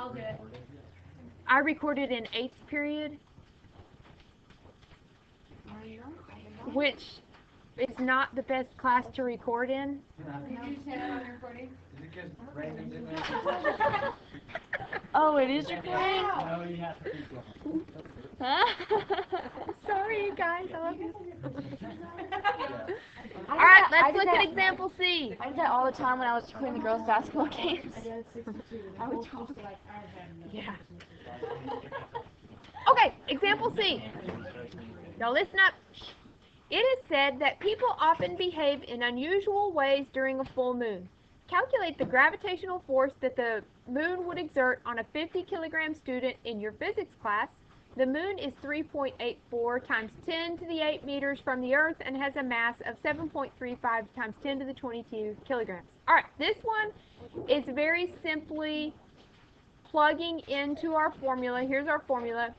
I'll do it. I recorded in 8th period, which is not the best class to record in. Did you say that on the recording? Oh, it is recording? No, you have to keep going. Sorry, you guys. I love you. Alright, let's look at example C. I did that all the time when I was recording the girls' basketball games. I would talk. Yeah. Okay, example C. Now listen up. It is said that people often behave in unusual ways during a full moon. Calculate the gravitational force that the moon would exert on a 50-kilogram student in your physics class. The moon is 3.84 times 10 to the 8 meters from the Earth and has a mass of 7.35 times 10 to the 22 kilograms. All right, this one is very simply plugging into our formula. Here's our formula.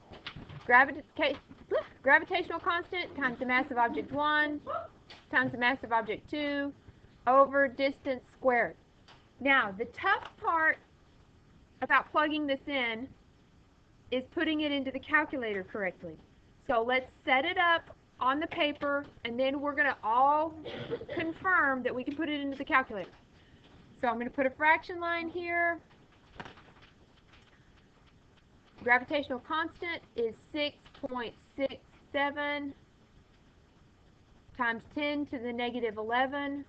Gravitational constant times the mass of object 1 times the mass of object 2 over distance squared. Now, the tough part about plugging this in is putting it into the calculator correctly. So let's set it up on the paper, and then we're going to all confirm that we can put it into the calculator. So I'm going to put a fraction line here. Gravitational constant is 6.67 times 10 to the negative 11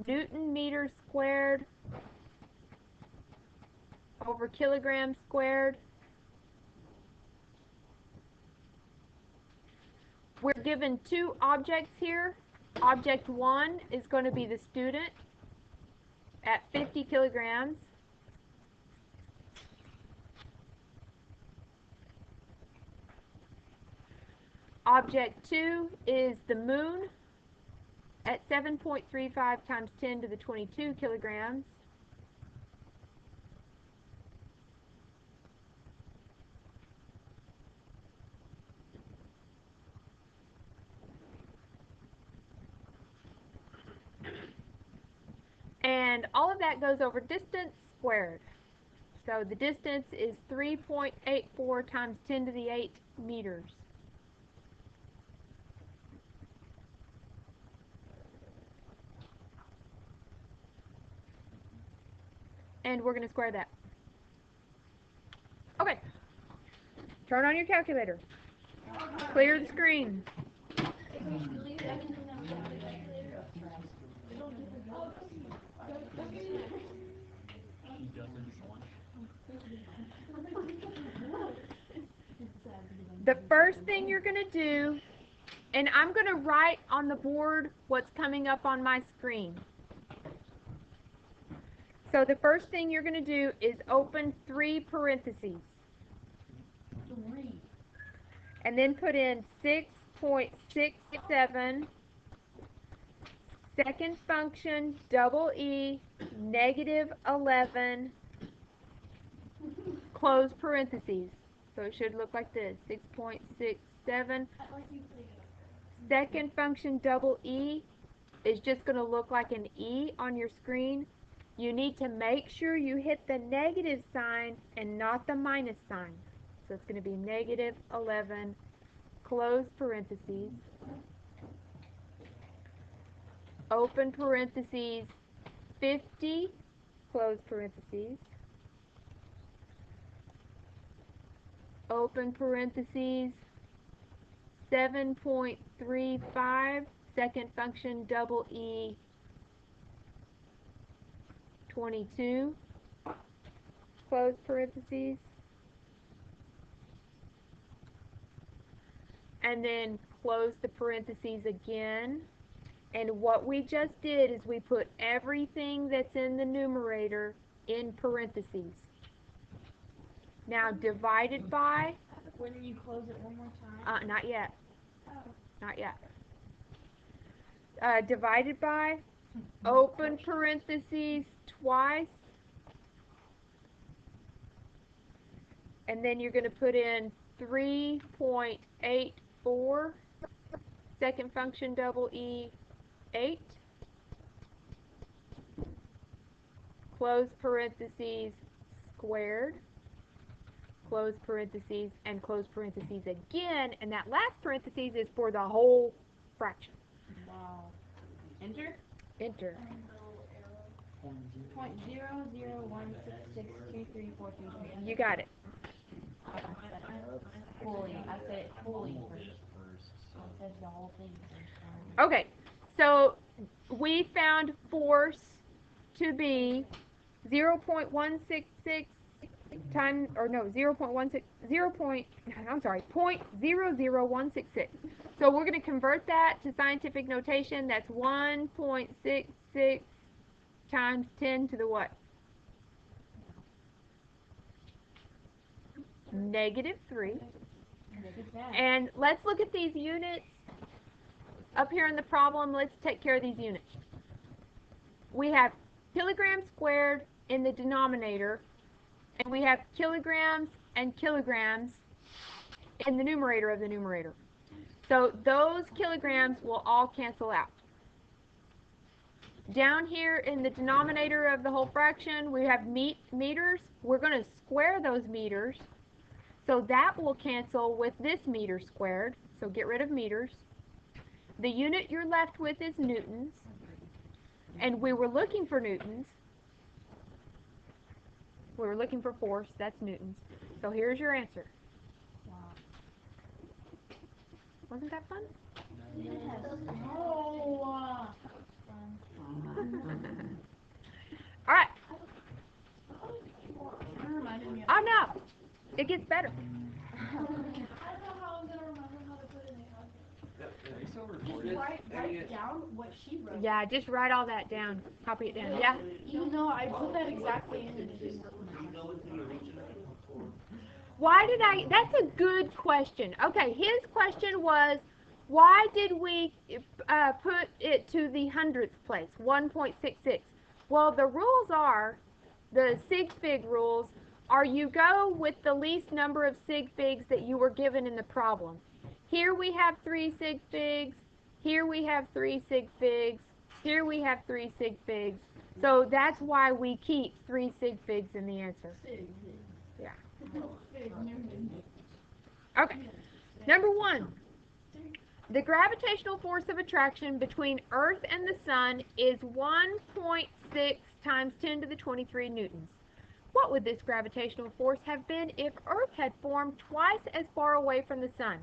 Newton meters squared over kilograms squared. We're given two objects here. Object 1 is going to be the student at 50 kilograms. Object 2 is the moon at 7.35 times 10 to the 22 kilograms. And all of that goes over distance squared. So the distance is 3.84 times 10 to the 8 meters. And we're going to square that. Okay. Turn on your calculator. Clear the screen. The first thing you're going to do, and I'm going to write on the board what's coming up on my screen. So the first thing you're going to do is open 3 parentheses. And then put in 6.67 second function double E negative 11 close parentheses. So it should look like this. 6.67 second function double E is just going to look like an E on your screen. You need to make sure you hit the negative sign and not the minus sign. So it's going to be negative 11 close parentheses, open parentheses, 50 close parentheses, open parentheses, 7.35 second function double E 22 close parentheses, and then close the parentheses again. And what we just did is we put everything that's in the numerator in parentheses. Now divided by, When you close it one more time? not yet, Oh. not yet. Divided by, open parentheses twice, and then you're going to put in 3.84 second function double E 8 close parentheses, squared, close parentheses, and close parentheses again, and that last parentheses is for the whole fraction. Wow. Enter? Enter. 0.001662343. You got it. Fully. I said it fully first. I said the whole thing first. Okay, so we found force to be 0.166 times, or no, 0.16, 0.166. So we're going to convert that to scientific notation. That's 1.66 times 10 to the what? -3. And let's look at these units up here in the problem. Let's take care of these units. We have kilograms squared in the denominator, and we have kilograms and kilograms in the numerator of the numerator. So those kilograms will all cancel out. Down here in the denominator of the whole fraction, we have meters. We're going to square those meters. So that will cancel with this meter squared. So get rid of meters. The unit you're left with is newtons. And we were looking for newtons. We were looking for force. That's newtons. So here's your answer. Wow. Wasn't that fun? Yes. Oh. All right. That reminded me of. Oh no. It gets better. I don't know how I'm going to remember how to put it in the calculator. Write down what she wrote. Yeah, just write all that down. Copy it down. Yeah. Even though I put that exactly in and it didn't work. Why did I? That's a good question. Okay, his question was, why did we put it to the hundredth place, 1.66? Well, the rules are, the sig fig rules are you go with the least number of sig figs that you were given in the problem. Here we have 3 sig figs. Here we have 3 sig figs. Here we have 3 sig figs. So that's why we keep 3 sig figs in the answer. Yeah. Okay. Number 1. The gravitational force of attraction between Earth and the Sun is 1.6 times 10 to the 23 newtons. What would this gravitational force have been if Earth had formed twice as far away from the Sun?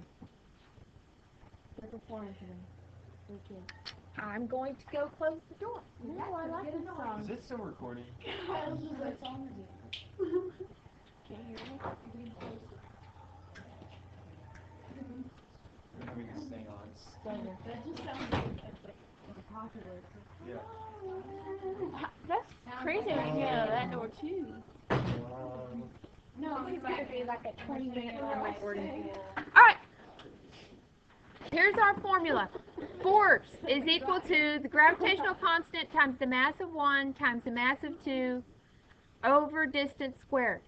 I'm going to go close the door. No, I like this song. Is it still recording? What song is it? Can't hear me. We can stay on. That just sounds like popular. Yeah. That's crazy when you know that door too. No, It's going to be like a 20-minute long recording. All right. Here's our formula. Force is equal to the gravitational constant times the mass of 1 times the mass of 2 over distance squared.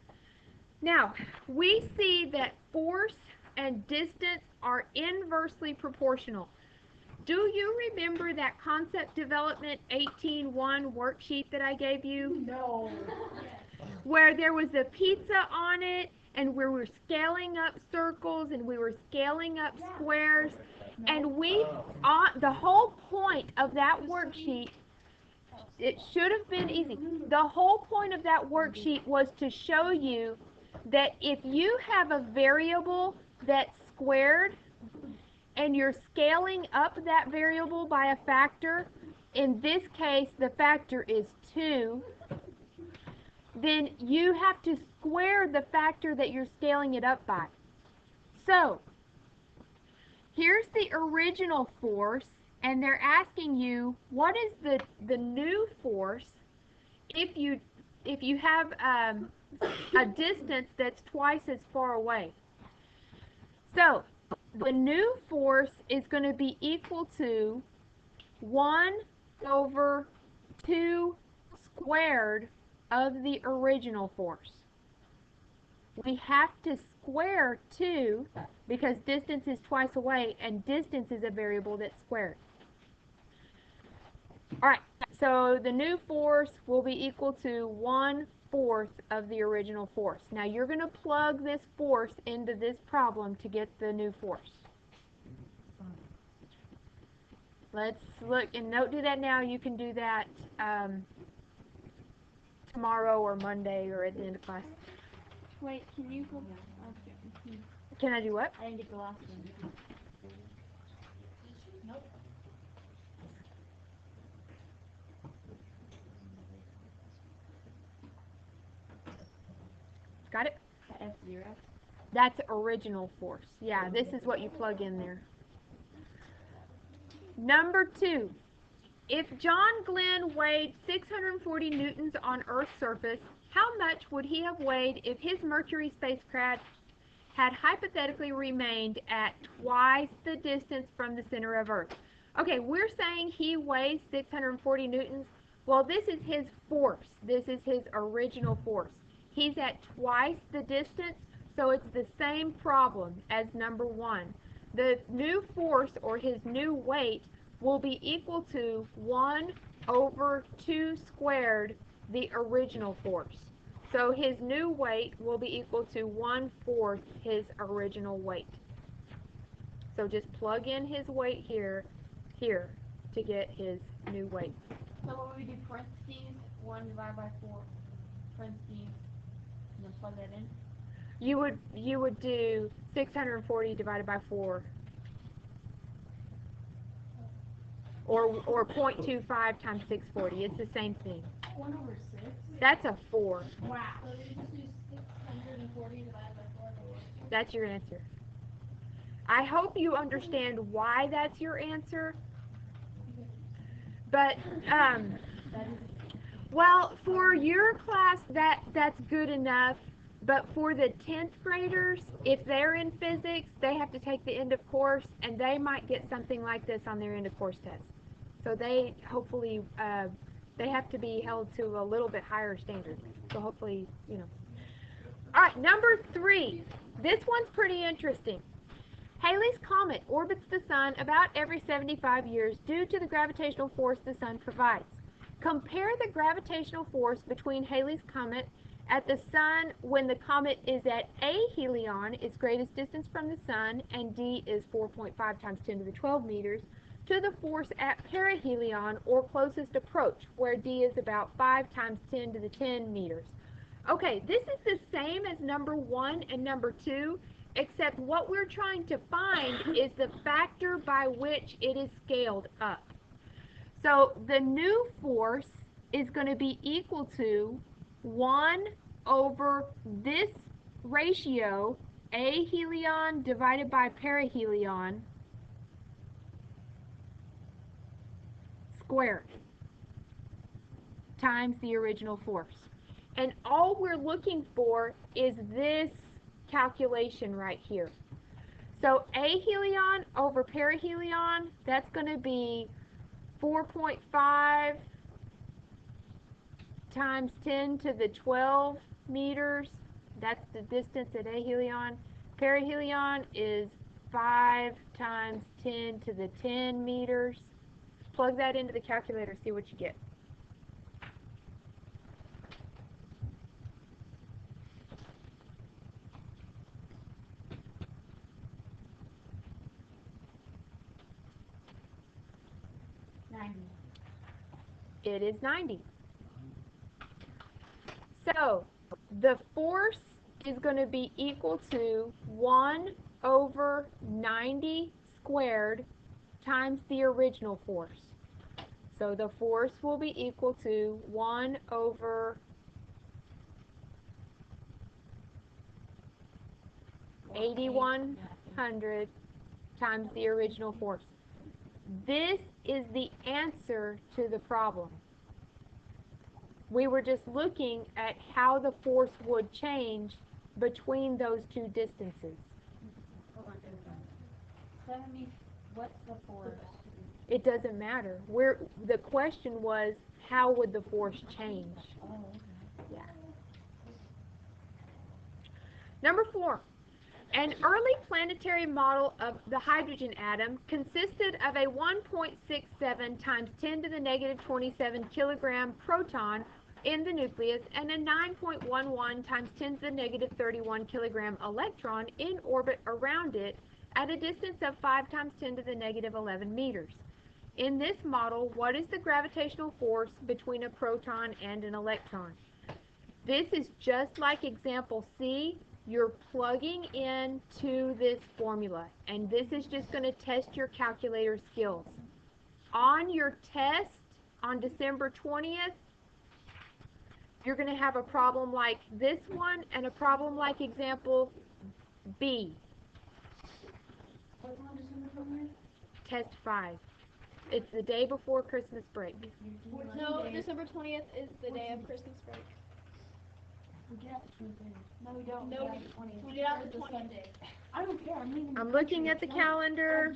Now, we see that force and distance are inversely proportional. Do you remember that concept development 18.1 worksheet that I gave you? No. Where there was a pizza on it, and we were scaling up circles, and we were scaling up squares, and the whole point of that worksheet, it should have been easy. The whole point of that worksheet was to show you that if you have a variable that's squared, and you're scaling up that variable by a factor, in this case the factor is 2, then you have to square the factor that you're scaling it up by. So, here's the original force, and they're asking you, what is the new force if you have a distance that's twice as far away? So, the new force is going to be equal to 1 over 2 squared of the original force. We have to square 2 because distance is twice away, and distance is a variable that's squared. Alright, So the new force will be equal to 1/4 of the original force. Now you're going to plug this force into this problem to get the new force. Let's look, and don't do that now. You can do that tomorrow or Monday or at the end of class. Wait, can you go? Okay. Can I do what? I didn't get the last one. Nope. Got it? F0. That's original force. Yeah, this is what you plug in there. Number 2. If John Glenn weighed 640 newtons on Earth's surface, how much would he have weighed if his Mercury spacecraft had hypothetically remained at twice the distance from the center of Earth? Okay, we're saying he weighs 640 newtons. Well, this is his force. This is his original force. He's at twice the distance, so it's the same problem as number 1. The new force, or his new weight, will be equal to 1/2 squared the original force. So his new weight will be equal to 1/4 his original weight. So just plug in his weight here to get his new weight. So what would we do? Parentheses 1 divided by 4. Parentheses, and then plug that in. You would do 640 divided by 4. Or 0.25 times 640. It's the same thing. 1/6. That's a 4. Wow. So you just do 640 divided by 4. That's your answer. I hope you understand why that's your answer. But well, for your class that's good enough. But for the 10th graders, if they're in physics, they have to take the end of course, and they might get something like this on their end of course test. So they hopefully they have to be held to a little bit higher standard. So hopefully, you know. All right, number 3. This one's pretty interesting. Halley's Comet orbits the Sun about every 75 years due to the gravitational force the Sun provides. Compare the gravitational force between Halley's Comet at the Sun when the comet is at aphelion, its greatest distance from the Sun, and d is 4.5 times 10 to the 12 meters, to the force at perihelion, or closest approach, where d is about 5 times 10 to the 10 meters. Okay, this is the same as number 1 and number 2, except what we're trying to find is the factor by which it is scaled up. So the new force is going to be equal to 1 over this ratio, aphelion divided by perihelion, squared, times the original force. And all we're looking for is this calculation right here. So aphelion over perihelion, that's going to be 4.5 times 10 to the 12 meters. That's the distance at aphelion. Perihelion is 5 times 10 to the 10 meters. Plug that into the calculator, see what you get. It is 90. So the force is going to be equal to 1 over 90 squared times the original force. So the force will be equal to 1 over 8,100 times the original force. This is the answer to the problem. We were just looking at how the force would change between those two distances. So that means, what's the force? It doesn't matter. The question was, how would the force change? Oh, Yeah. Number 4. An early planetary model of the hydrogen atom consisted of a 1.67 times 10 to the negative 27 kilogram proton in the nucleus and a 9.11 times 10 to the negative 31 kilogram electron in orbit around it at a distance of 5 times 10 to the negative 11 meters. In this model, what is the gravitational force between a proton and an electron? This is just like example C. You're plugging into this formula, and this is just going to test your calculator skills. On your test on December 20th, you're going to have a problem like this one and a problem like example B. Test 5. It's the day before Christmas break. No, December 20th is the day of Christmas break. No, we don't. No, we get out the 20th day. I don't care. I'm looking at the calendar.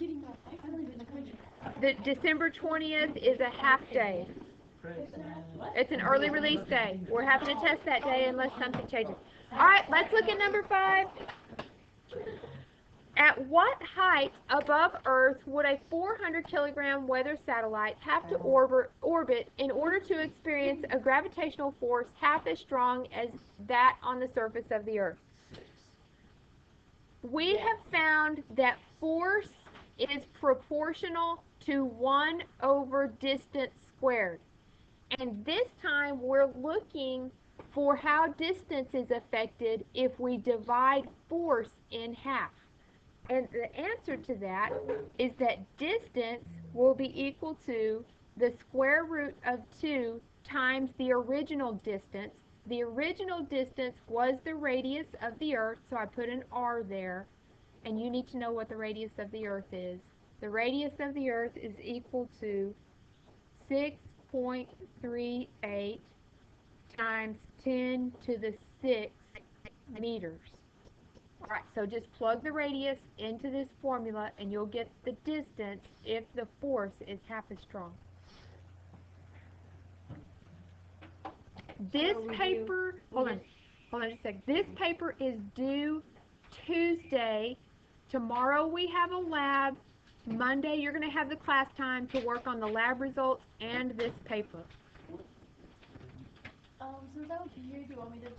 The December 20th is a half day. It's an early release day. We're having a test that day unless something changes. All right, let's look at number 5. At what height above Earth would a 400 kilogram weather satellite have to orbit in order to experience a gravitational force half as strong as that on the surface of the Earth? We have found that force is proportional to 1 over distance squared. And this time we're looking for how distance is affected if we divide force in half. And the answer to that is that distance will be equal to the square root of 2 times the original distance. The original distance was the radius of the Earth, so I put an R there. And you need to know what the radius of the Earth is. The radius of the Earth is equal to 6.38 times 10 to the 6 meters. Alright, so just plug the radius into this formula and you'll get the distance if the force is half as strong. This paper, hold on just a second. This paper is due Tuesday. Tomorrow we have a lab. Monday you're going to have the class time to work on the lab results and this paper. Since I was here, do you want me to